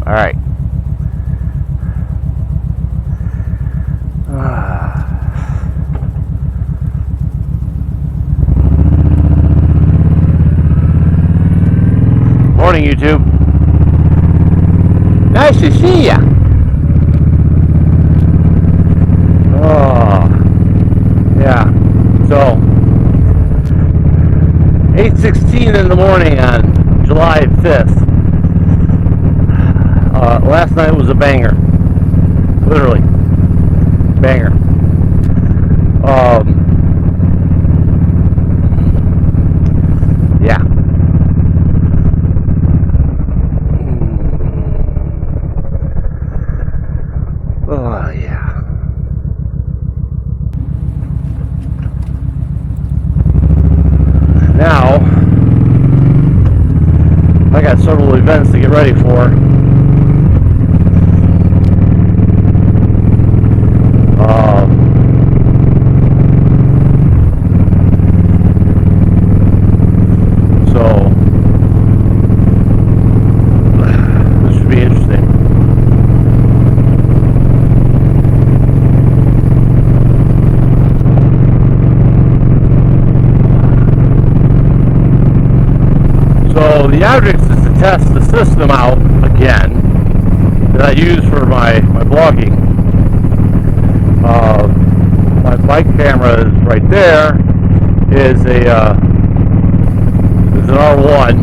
All right. Morning, YouTube. Nice to see ya. Oh, yeah. So, 8:16 in the morning on July 5th. Last night was a banger. Literally. Banger. Yeah. Oh, yeah. Now, I got several events to get ready for. So the object is to test the system out again that I use for my blogging. My bike camera is right there. Is an R1,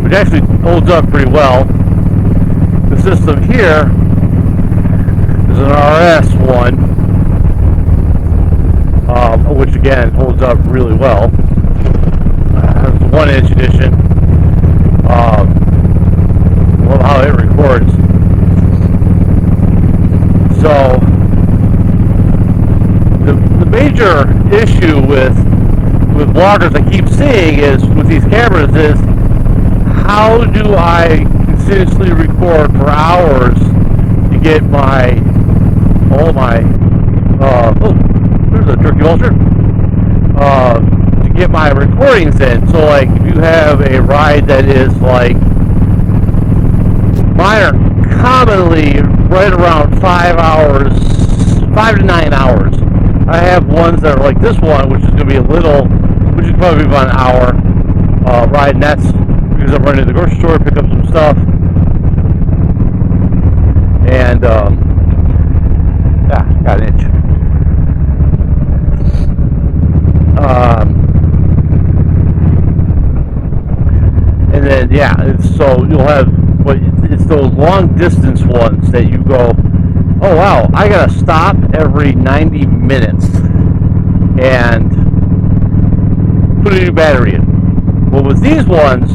which actually holds up pretty well. The system here is an RS1, which again holds up really well. 1-inch edition. Love how it records. So the major issue with bloggers I keep seeing is with these cameras is how do I continuously record for hours to get my there's a turkey vulture. Get my recordings in. So like if you have a ride that is like, mine are commonly right around 5 hours, 5 to 9 hours. I have ones that are like this one, which is going to be which is probably about an hour ride, and that's because I'm running to the grocery store, pick up some stuff, and yeah, got an inch. And then, yeah, so you'll have, but it's those long distance ones that you go, oh wow, I gotta stop every 90 minutes and put a new battery in. Well, with these ones,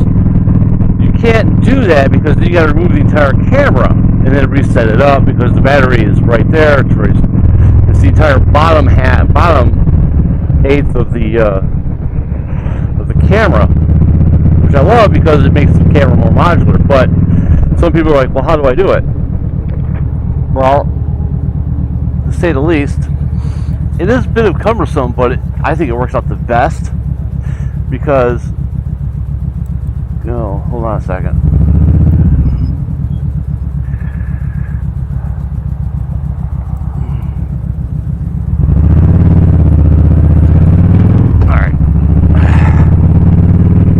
you can't do that because you gotta remove the entire camera and then reset it up because the battery is right there. It's the entire bottom eighth of the camera, which I love because it makes the camera more modular. But some people are like, well, how do I do it? Well, to say the least, it is a bit of cumbersome, but I think it works out the best because, hold on a second.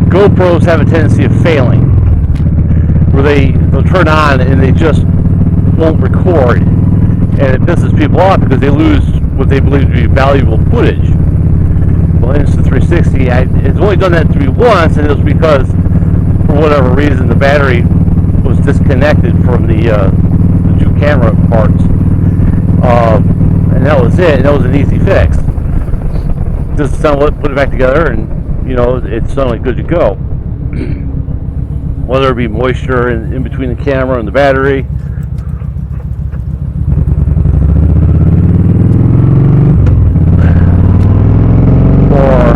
GoPros have a tendency of failing, where they'll turn on and they just won't record, and it pisses people off because they lose what they believe to be valuable footage. Well, Insta360, it's only done that to me once, and it was because, for whatever reason, the battery was disconnected from the two camera parts, and that was it. And that was an easy fix. Just put it back together, and it's suddenly good to go. Whether it be moisture in between the camera and the battery, or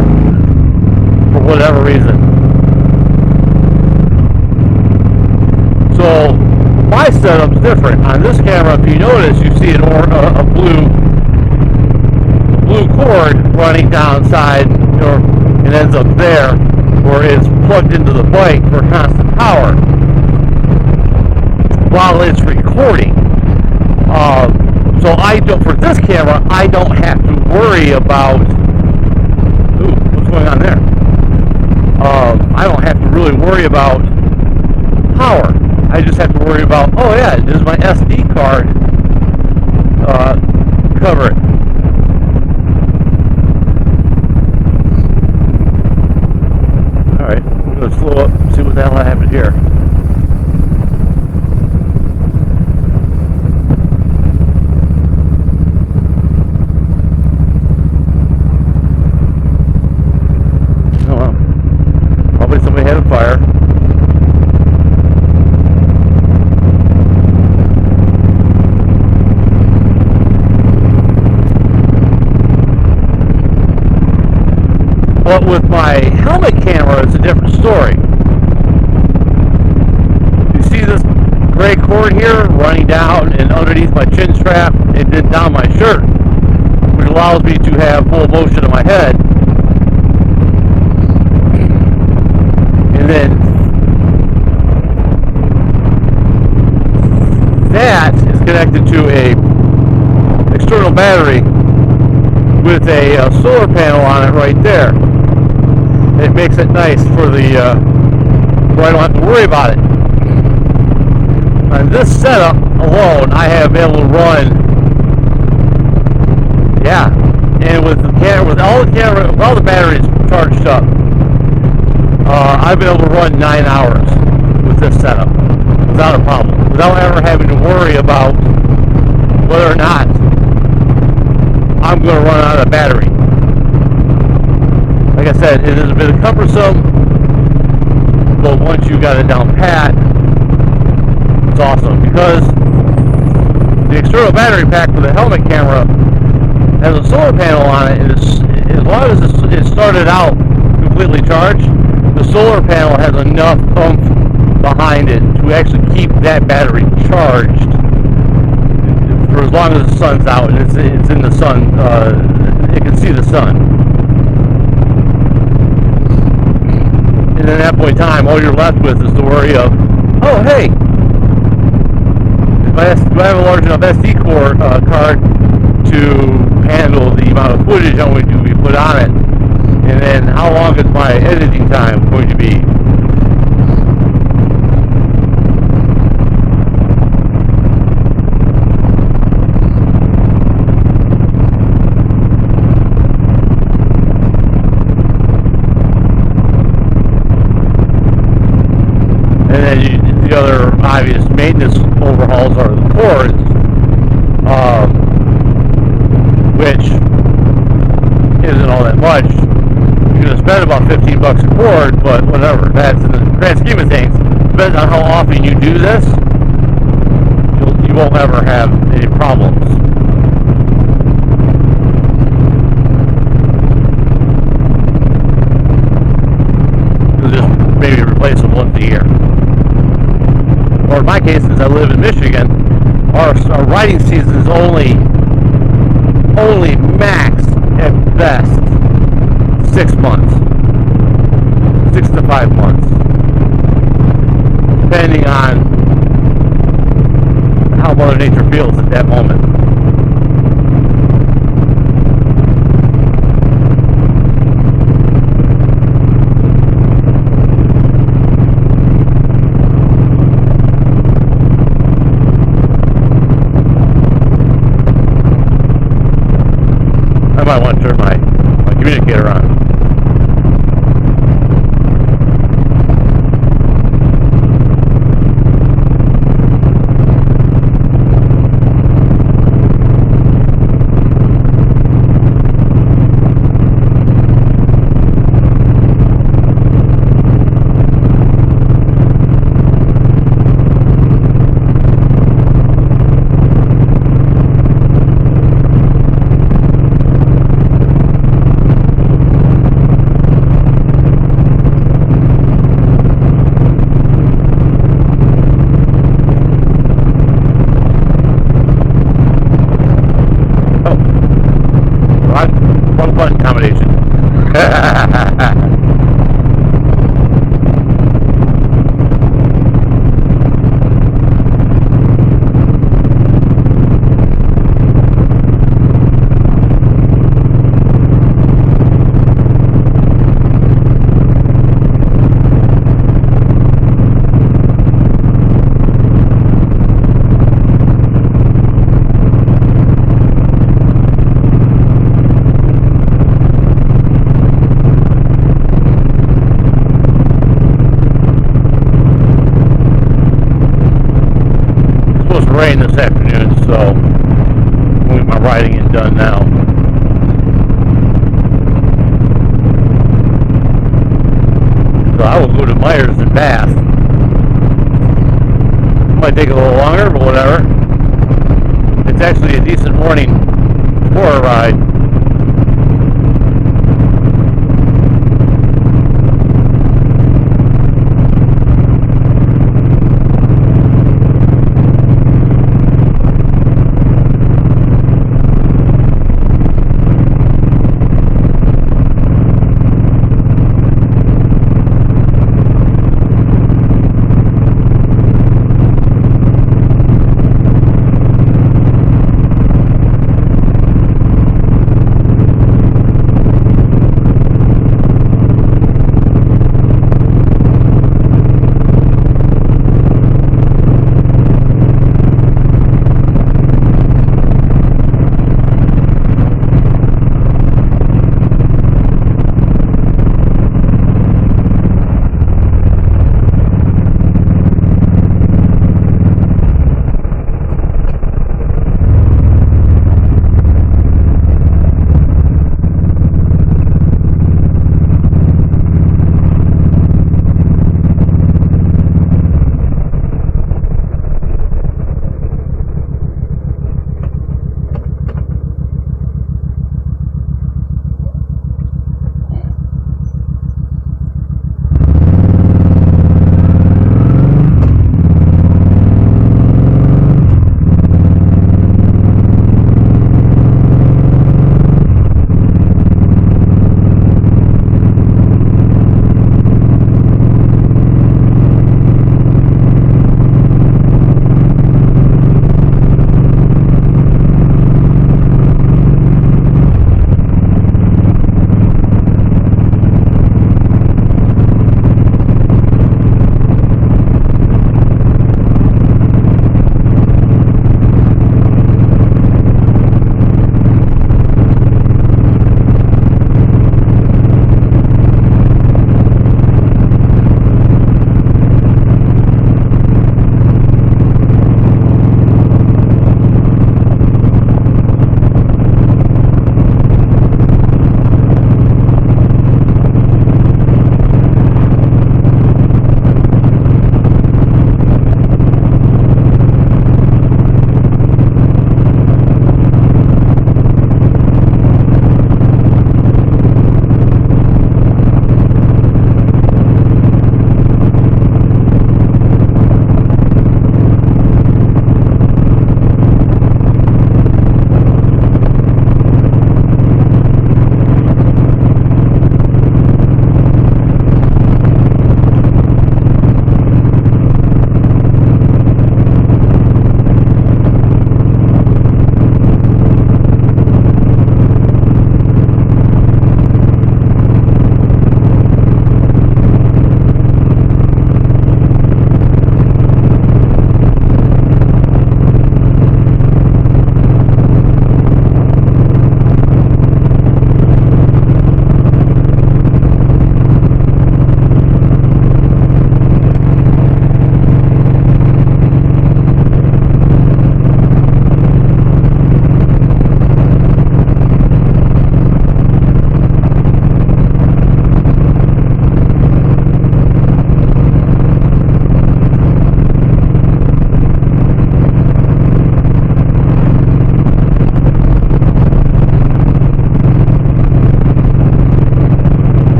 for whatever reason. So my setup's different. On this camera, if you notice, you see a blue cord running downside, and ends up there, where it's plugged into the bike for constant power. while it's recording. So I don't, for this camera, I don't have to worry about, ooh, what's going on there? I don't have to really worry about power. I just have to worry about, oh yeah, does my SD card cover it? Alright, I'm going to slow up and see what the hell happened here. Oh well, probably somebody had a fire. But with my helmet camera, it's a different story. You see this gray cord here running down and underneath my chin strap and then down my shirt, which allows me to have full motion of my head. And then that is connected to a external battery with a solar panel on it right there. It makes it nice for the where I don't have to worry about it. On this setup alone, I have been able to run, yeah, and with the camera, with all the batteries charged up, I've been able to run 9 hours with this setup without a problem, without ever having to worry about whether or not I'm going to run out of battery. Like I said, it is a bit cumbersome, but once you got it down pat, it's awesome. Because the external battery pack for the helmet camera has a solar panel on it, and as long as it started out completely charged, the solar panel has enough oomph behind it to actually keep that battery charged for as long as the sun's out and it's in the sun. It can see the sun. And at that point in time, all you're left with is the worry of, oh hey, do I have a large enough SD card to handle the amount of footage I'm going to be put on it? And then how long is my editing time going to be? And then the other obvious maintenance overhauls are the cords, which isn't all that much. You're going to spend about $15 a cord, but whatever. That's in the grand scheme of things. Depends on how often you do this, you won't ever have any problems. You'll just maybe replace them once a year. Or in my case, since I live in Michigan, our riding season is only max at best 6 months, 6 to 5 months, depending on how Mother Nature feels at that moment. I might want to turn my communicator on. to rain this afternoon, so I'm going to get my riding in done now. So I will go to Myers and Bath. Might take a little longer, but whatever. It's actually a decent morning for a ride.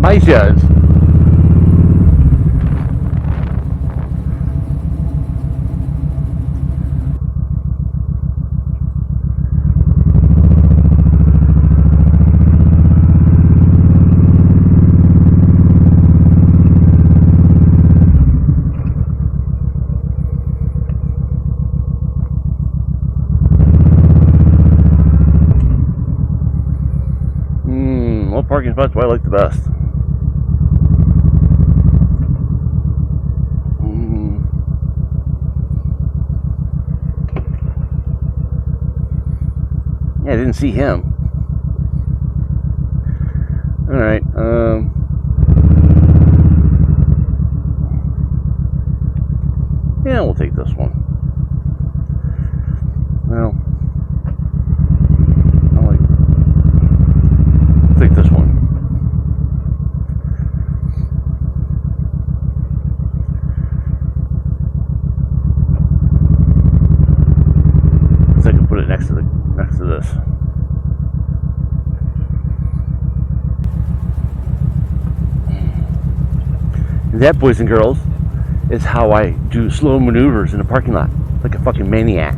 Maisha is. What parking spots do I like the best? Yeah, I didn't see him. Alright, yeah, we'll take this one. Well, I'll take this one. So I can put it next to this. And that, boys and girls, is how I do slow maneuvers in a parking lot, like a fucking maniac.